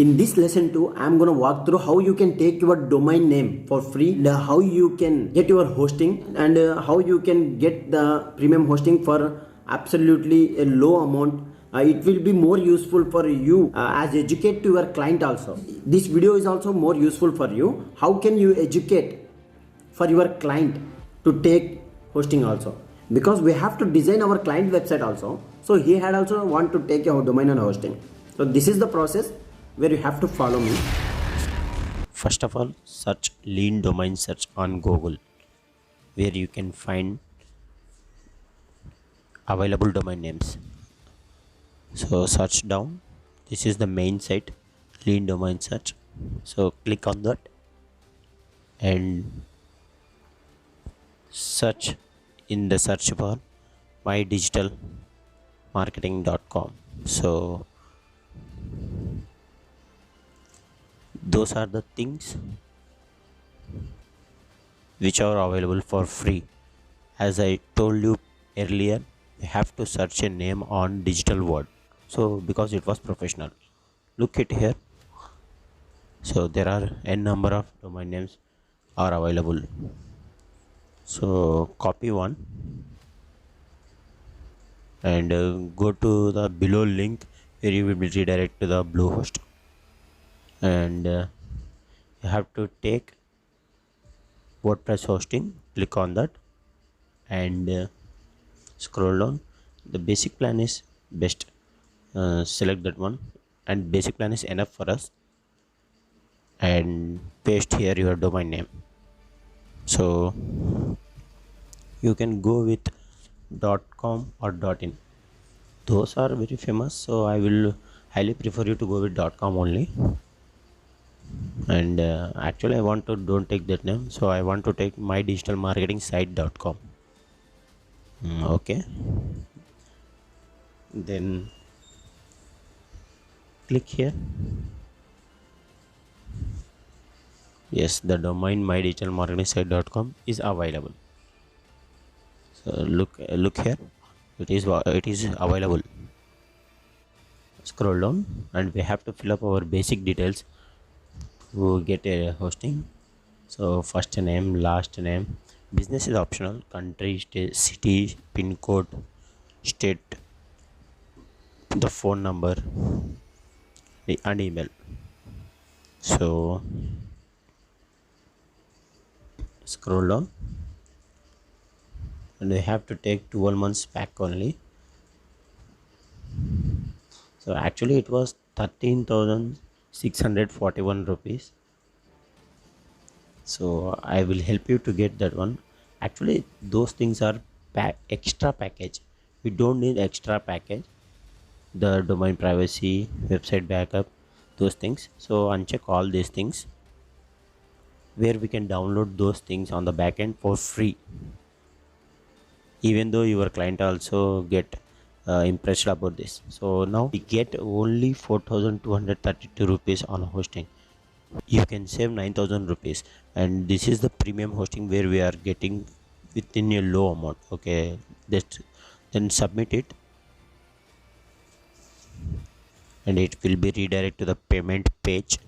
In this lesson 2, I am going to walk through how you can take your domain name for free, how you can get your hosting, and how you can get the premium hosting for absolutely a low amount. It will be more useful for you as educate to your client also. This video is also more useful for you. How can you educate for your client to take hosting also? Because we have to design our client website also. So he had also want to take your domain and hosting. So this is the process where you have to follow me. First of all, search lean domain search on Google, where you can find available domain names. So search down. This is the main site, lean domain search. So click on that and search in the search bar mydigitalmarketing.com. So those are the things which are available for free. As I told you earlier, you have to search a name on digital word, so because it was professional. Look at here. So there are n number of domain names are available. So copy one and go to the below link where you will be redirected to the Bluehost, and you have to take WordPress hosting. Click on that and scroll down. The basic plan is best. Select that one, and basic plan is enough for us, and paste here your domain name. So you can go with .com or .in. Those are very famous, so I will highly prefer you to go with .com only. And actually I want to don't take that name, so I want to take mydigitalmarketingsite.com. Okay, then click here. Yes, the domain mydigitalmarketingsite.com is available. So look here, it is available. Scroll down and we have to fill up our basic details to get a hosting. So first name, last name, business is optional, country, state, city, pin code, state, the phone number and email. So scroll down and we have to take 12 months back only. So actually it was 13,641 rupees. So I will help you to get that one. Actually those things are extra package. We don't need extra package. The domain privacy, website backup, those things. So uncheck all these things, where we can download those things on the backend for free, even though your client also get impressed about this. So now we get only 4,232 rupees on hosting. You can save 9,000 rupees, and this is the premium hosting where we are getting within a low amount. Okay, then submit it and it will be redirected to the payment page.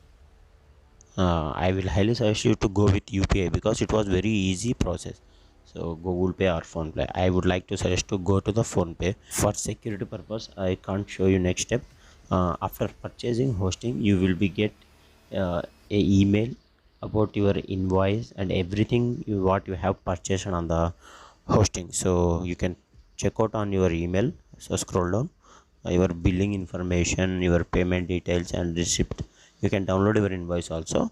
I will highly suggest you to go with UPI because it was very easy process. So Google Pay or Phone Pay. I would like to suggest to go to the Phone Pay. For security purpose, I can't show you next step. After purchasing hosting, you will be get a email about your invoice and everything what you have purchased on the hosting. So you can check out on your email. So scroll down, your billing information, your payment details and receipt. You can download your invoice also.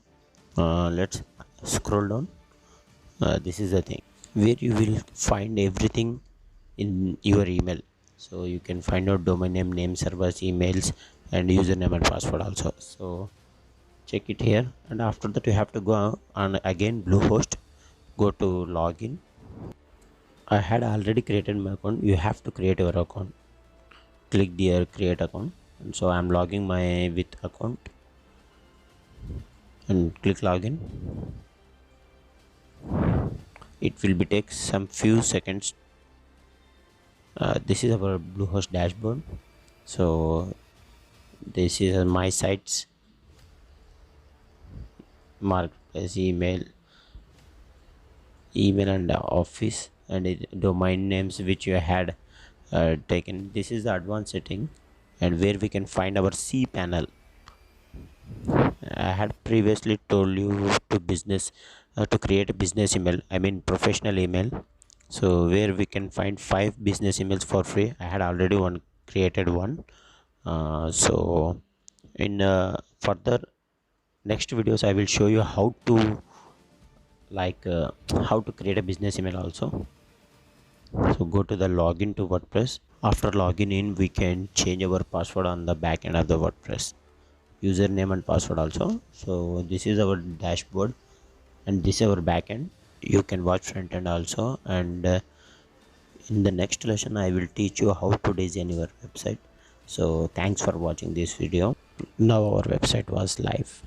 Let's scroll down. This is the thing where you will find everything in your email. So you can find out domain name, servers, emails and username and password also. So check it here, and after that you have to go on again Bluehost, go to login. I had already created my account. You have to create your account. Click here create account, and so I'm logging my with account and click login. It will be take some few seconds. This is our Bluehost dashboard. So this is my sites marketplace, email and office, and domain names which you had taken. This is the advanced setting, and where we can find our C panel. I had previously told you to business to create a business email, I mean professional email. So where we can find 5 business emails for free. I had already created one. So in further next videos I will show you how to how to create a business email also. So go to the login to WordPress. After login in, we can change our password on the back end of the WordPress, username and password also. So this is our dashboard and this is our backend. You can watch front end also, and in the next lesson I will teach you how to design your website. So thanks for watching this video. Now our website was live.